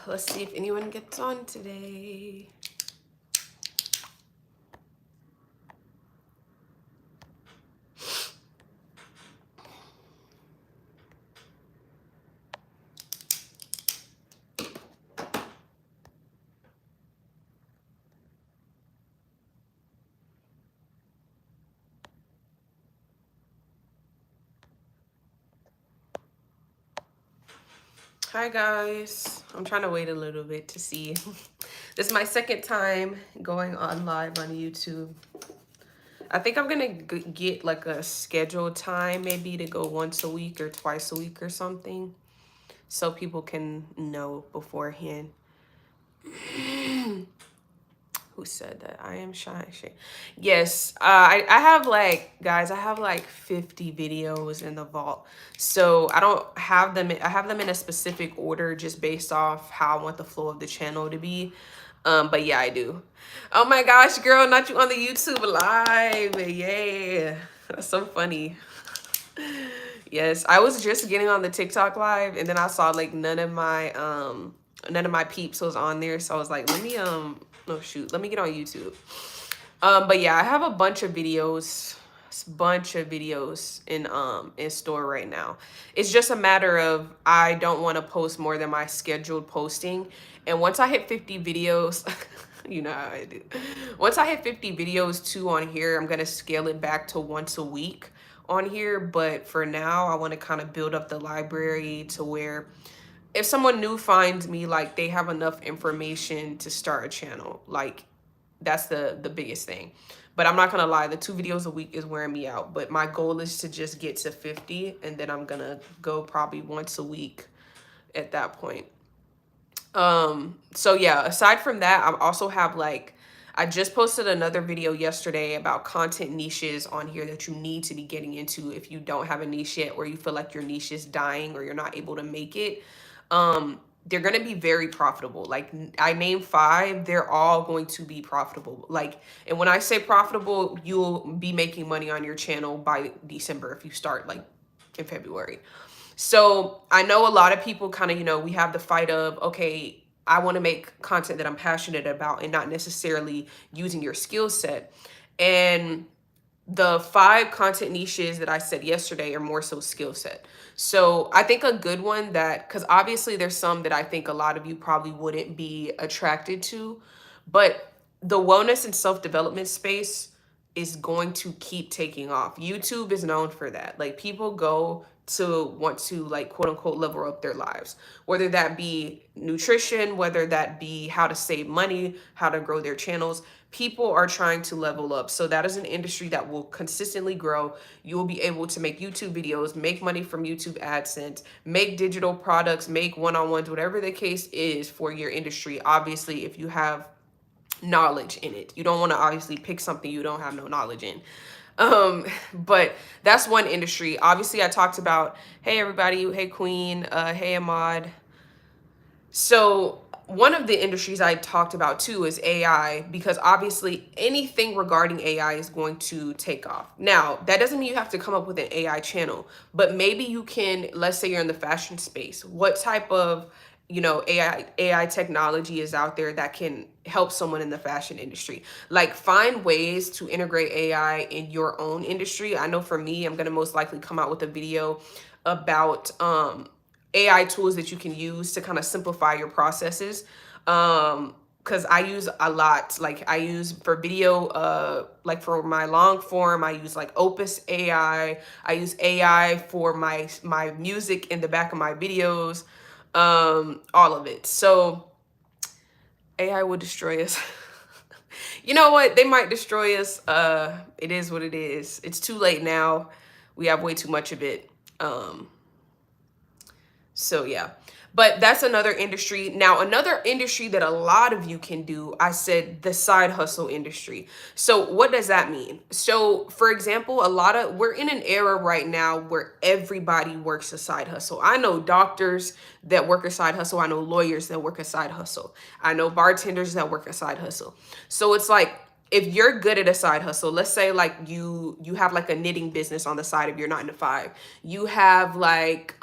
Let's see if anyone gets on today. Hi guys. I'm trying to wait a little bit to see. This is my second time going on live on YouTube. I think I'm gonna get like a scheduled time, maybe to go once a week or twice a week or something, so people can know beforehand. Who said that? I am shy. Yes, I have like, guys, I have like 50 videos in the vault. So I don't have them, I have them in a specific order just based off how I want the flow of the channel to be. But yeah, I do. Oh my gosh, girl, not you on the YouTube live. Yeah, that's so funny. Yes, I was just getting on the TikTok live and then I saw like none of my peeps was on there, so I was like, let me oh shoot, let me get on YouTube. But yeah, I have a bunch of videos, in store right now. It's just a matter of I don't want to post more than my scheduled posting. And once I hit 50 videos, you know how I do. Once I hit 50 videos too on here, I'm gonna scale it back to once a week on here. But for now, I want to kind of build up the library to where if someone new finds me, like they have enough information to start a channel. Like that's the biggest thing. But I'm not gonna lie, the 2 videos a week is wearing me out. But my goal is to just get to 50, and then I'm gonna go probably once a week at that point. So yeah, aside from that, I also have like, I just posted another video yesterday about content niches on here that you need to be getting into if you don't have a niche yet, or you feel like your niche is dying or you're not able to make it. They're going to be very profitable. Like I named 5, they're all going to be profitable. Like, and when I say profitable, you'll be making money on your channel by December if you start like in February. So I know a lot of people kind of, we have the fight of, okay, I want to make content that I'm passionate about and not necessarily using your skill set. And the 5 content niches that I said yesterday are more so skill set. So I think a good one that, because obviously there's some that I think a lot of you probably wouldn't be attracted to, but the wellness and self-development space is going to keep taking off. YouTube is known for that. Like people go to want to like quote unquote level up their lives, whether that be nutrition, whether that be how to save money, how to grow their channels. People are trying to level up. So that is an industry that will consistently grow. You will be able to make YouTube videos, make money from YouTube AdSense, make digital products, make one-on-ones, whatever the case is for your industry. Obviously, if you have knowledge in it, you don't want to obviously pick something you don't have no knowledge in. But that's one industry. Obviously, I talked about, hey everybody, hey Queen, hey Ahmad. So one of the industries I talked about too is AI, because obviously anything regarding AI is going to take off. Now, that doesn't mean you have to come up with an AI channel, but maybe you can, let's say you're in the fashion space. What type of, AI technology is out there that can help someone in the fashion industry? Like find ways to integrate AI in your own industry. I know for me, I'm going to most likely come out with a video about AI tools that you can use to kind of simplify your processes. Because I use a lot, like I use for video, like for my long form, I use like Opus AI. I use AI for my music in the back of my videos, all of it. So AI will destroy us. You know what? They might destroy us. It is what it is. It's too late now. We have way too much of it. So yeah, but that's another industry. Now, another industry that a lot of you can do, I said the side hustle industry. So what does that mean? So for example, we're in an era right now where everybody works a side hustle. I know doctors that work a side hustle. I know lawyers that work a side hustle. I know bartenders that work a side hustle. So it's like, if you're good at a side hustle, let's say like you have like a knitting business on the side of your 9 to 5. You have like,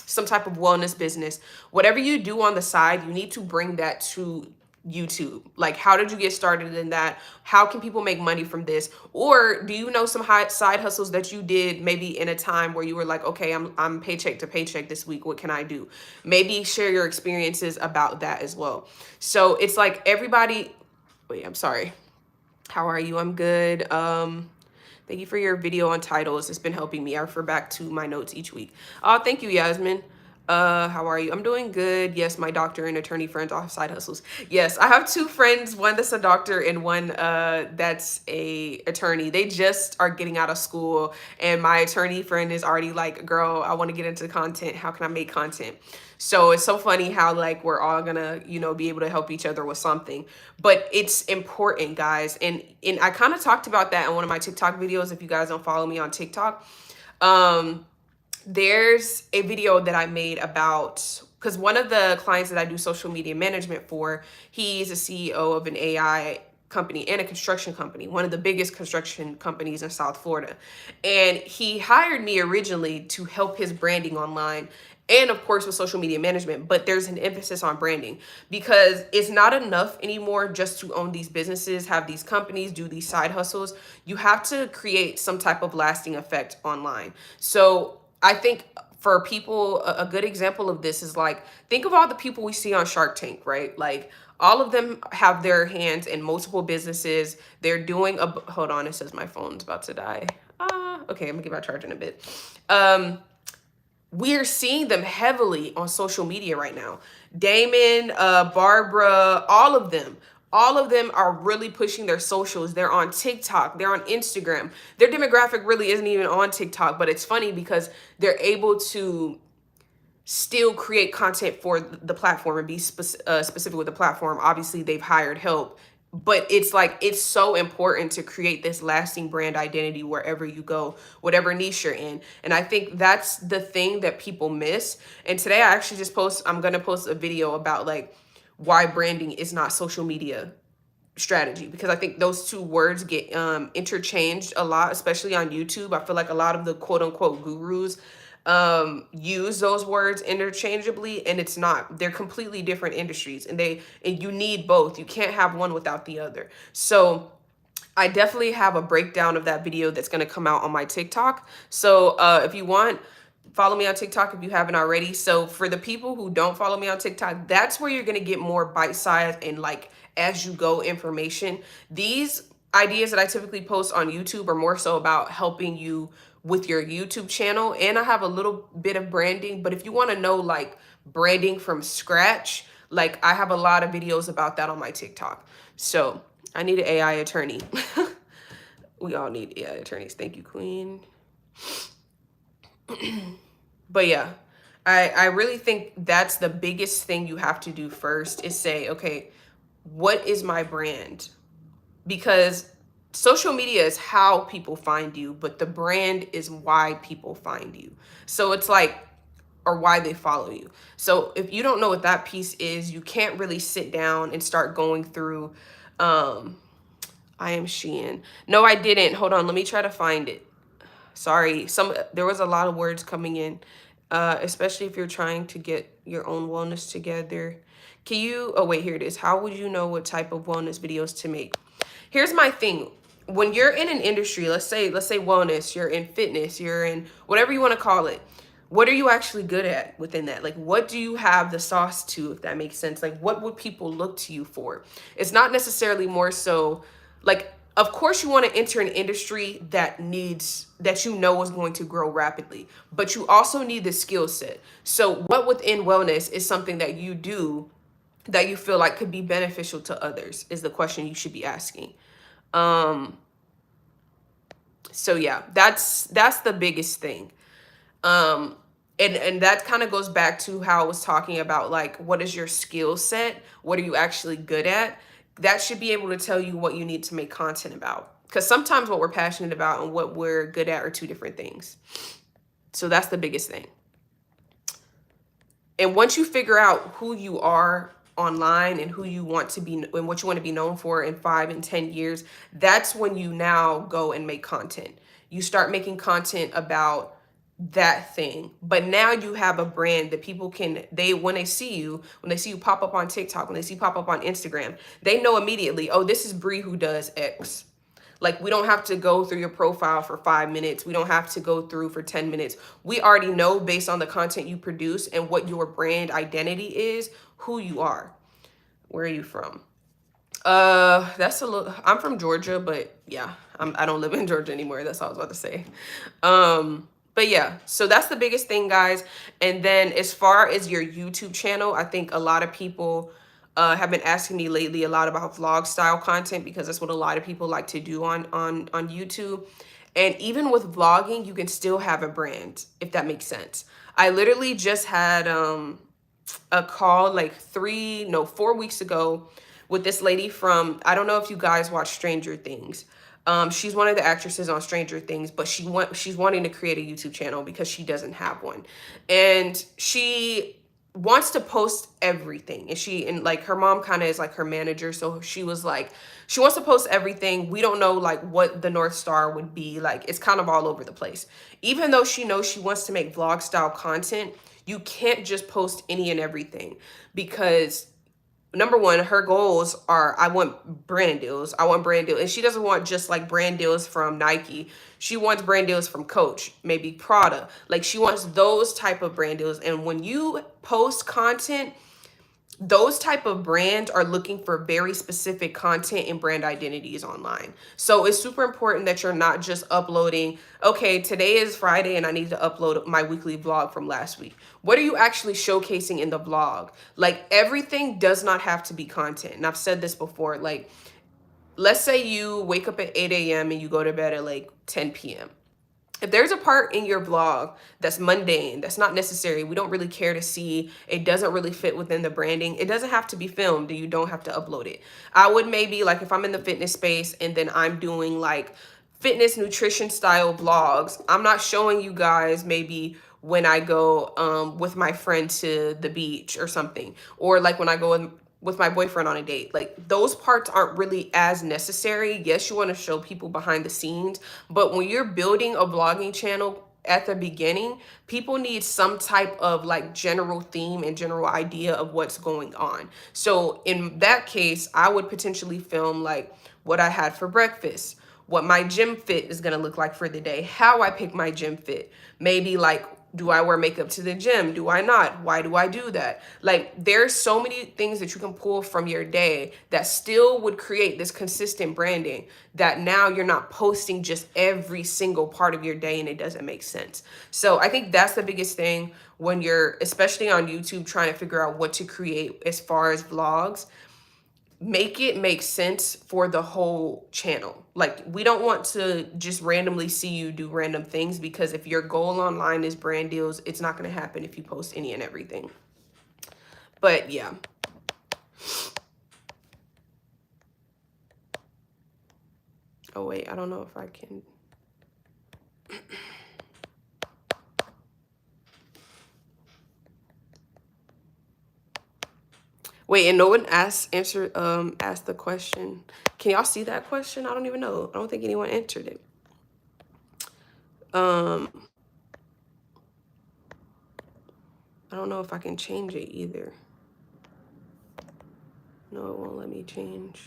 some type of wellness business, whatever you do on the side, you need to bring that to YouTube. Like, how did you get started in that? How can people make money from this? Or do you know some high side hustles that you did maybe in a time where you were like, okay, I'm paycheck to paycheck this week. What can I do? Maybe share your experiences about that as well. So it's like everybody, wait, I'm sorry. How are you? I'm good. Thank you for your video on titles. It's been helping me. I refer back to my notes each week. Oh, thank you, Yasmin. How are you? I'm doing good. Yes, my doctor and attorney friends off side hustles. Yes, I have two friends, one that's a doctor and one that's a attorney. They just are getting out of school, and my attorney friend is already like, girl, I want to get into content. How can I make content? So it's so funny how like we're all gonna, you know, be able to help each other with something. But it's important, guys. And I kind of talked about that in one of my TikTok videos. If you guys don't follow me on TikTok, there's a video that I made about, because one of the clients that I do social media management for, he's a CEO of an AI company and a construction company, one of the biggest construction companies in South Florida. And he hired me originally to help his branding online and of course with social media management, but there's an emphasis on branding because it's not enough anymore just to own these businesses, have these companies, do these side hustles. You have to create some type of lasting effect online. So I think for people, a good example of this is like, think of all the people we see on Shark Tank, right? Like all of them have their hands in multiple businesses. They're doing hold on, it says my phone's about to die. Okay, I'm gonna get my charge in a bit. We're seeing them heavily on social media right now. Damon, Barbara, all of them. All of them are really pushing their socials. They're on TikTok. They're on Instagram. Their demographic really isn't even on TikTok, but it's funny because they're able to still create content for the platform and be specific with the platform. Obviously, they've hired help, but it's like, it's so important to create this lasting brand identity wherever you go, whatever niche you're in. And I think that's the thing that people miss. And today I actually I'm going to post a video about like why branding is not social media strategy, because I think those two words get interchanged a lot, especially on YouTube. I feel like a lot of the quote unquote gurus use those words interchangeably, and it's not. They're completely different industries, and you need both. You can't have one without the other. So I definitely have a breakdown of that video that's going to come out on my TikTok. So if you want, follow me on TikTok if you haven't already. So for the people who don't follow me on TikTok, that's where you're going to get more bite-sized and like as you go information. These ideas that I typically post on YouTube are more so about helping you with your YouTube channel. And I have a little bit of branding, but if you want to know like branding from scratch, like I have a lot of videos about that on my TikTok. So I need an AI attorney. We all need AI attorneys. Thank you, Queen. But yeah, I really think that's the biggest thing you have to do first is say, okay, what is my brand? Because social media is how people find you, but the brand is why people find you. So it's like, or why they follow you. So if you don't know what that piece is, you can't really sit down and start going through, I am Shein. No, I didn't. Hold on. Let me try to find it. Sorry. There was a lot of words coming in, especially if you're trying to get your own wellness together. Oh wait, here it is. How would you know what type of wellness videos to make? Here's my thing. When you're in an industry, let's say wellness, you're in fitness, you're in whatever you want to call it. What are you actually good at within that? Like, what do you have the sauce to, if that makes sense? Like, what would people look to you for? It's not necessarily more so like, of course you want to enter an industry that you know is going to grow rapidly, but you also need the skill set. So what within wellness is something that you do that you feel like could be beneficial to others is the question you should be asking. So yeah, that's the biggest thing. And that kind of goes back to how I was talking about, like, what is your skill set? What are you actually good at? That should be able to tell you what you need to make content about. Because sometimes what we're passionate about and what we're good at are two different things. So that's the biggest thing. And once you figure out who you are online and who you want to be and what you want to be known for in 5 and 10 years, that's when you now go and make content. You start making content about that thing. But now you have a brand that people can, when they see you, when they see you pop up on TikTok, when they see you pop up on Instagram, they know immediately, oh, this is Bree who does X. Like, we don't have to go through your profile for 5 minutes. We don't have to go through for 10 minutes. We already know, based on the content you produce and what your brand identity is, who you are. Where are you from? That's a little, I'm from Georgia, but yeah, I don't live in Georgia anymore. That's all I was about to say. But yeah, so that's the biggest thing, guys. And then as far as your YouTube channel, I think a lot of people have been asking me lately a lot about vlog style content, because that's what a lot of people like to do on YouTube. And even with vlogging, you can still have a brand, if that makes sense. I literally just had a call like 4 weeks ago with this lady from, I don't know if you guys watch Stranger Things. She's one of the actresses on Stranger Things, but she's wanting to create a YouTube channel because she doesn't have one. And she wants to post everything. And like her mom kind of is like her manager. So she was like, she wants to post everything. We don't know like what the North Star would be. Like, it's kind of all over the place. Even though she knows she wants to make vlog style content, you can't just post any and everything, because number one, her goals are, I want brand deals. I want brand deals. And she doesn't want just like brand deals from Nike. She wants brand deals from Coach, maybe Prada. Like, she wants those type of brand deals. And when you post content, those type of brands are looking for very specific content and brand identities online. So it's super important that you're not just uploading, okay, today is Friday and I need to upload my weekly vlog from last week. What are you actually showcasing in the vlog? Like, everything does not have to be content. And I've said this before, like, let's say you wake up at 8 a.m. and you go to bed at like 10 p.m. If there's a part in your vlog that's mundane, that's not necessary, we don't really care to see, it doesn't really fit within the branding, it doesn't have to be filmed and you don't have to upload it. I would maybe, like, if I'm in the fitness space and then I'm doing like fitness nutrition style vlogs, I'm not showing you guys maybe when I go with my friend to the beach or something, or like when I go with my boyfriend on a date. Like, those parts aren't really as necessary. Yes, you want to show people behind the scenes, but when you're building a vlogging channel at the beginning, people need some type of like general theme and general idea of what's going on. So in that case, I would potentially film like what I had for breakfast, what my gym fit is going to look like for the day, how I pick my gym fit, maybe like, do I wear makeup to the gym? Do I not? Why do I do that? Like, there's so many things that you can pull from your day that still would create this consistent branding, that now you're not posting just every single part of your day and it doesn't make sense. So I think that's the biggest thing when you're, especially on YouTube, trying to figure out what to create as far as vlogs. Make it make sense for the whole channel. Like, we don't want to just randomly see you do random things, because if your goal online is brand deals, it's not going to happen if you post any and everything. But yeah. Oh wait, I don't know if I can. Wait, and no one asked the question. Can y'all see that question? I don't even know. I don't think anyone answered it. I don't know if I can change it either. No, it won't let me change.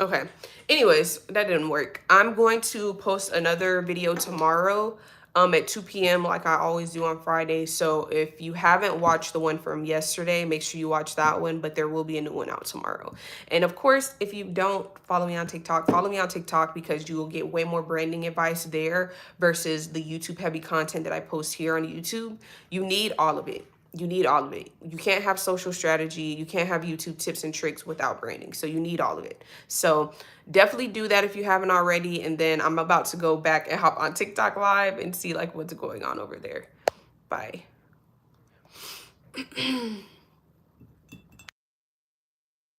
Okay. Anyways, that didn't work. I'm going to post another video tomorrow at 2 p.m. like I always do on Friday. So if you haven't watched the one from yesterday, make sure you watch that one, but there will be a new one out tomorrow. And of course, if you don't follow me on TikTok, follow me on TikTok, because you will get way more branding advice there versus the YouTube heavy content that I post here on YouTube. You need all of it. You need all of it. You can't have social strategy. You can't have YouTube tips and tricks without branding. So you need all of it. So definitely do that if you haven't already. And then I'm about to go back and hop on TikTok live and see like what's going on over there. Bye.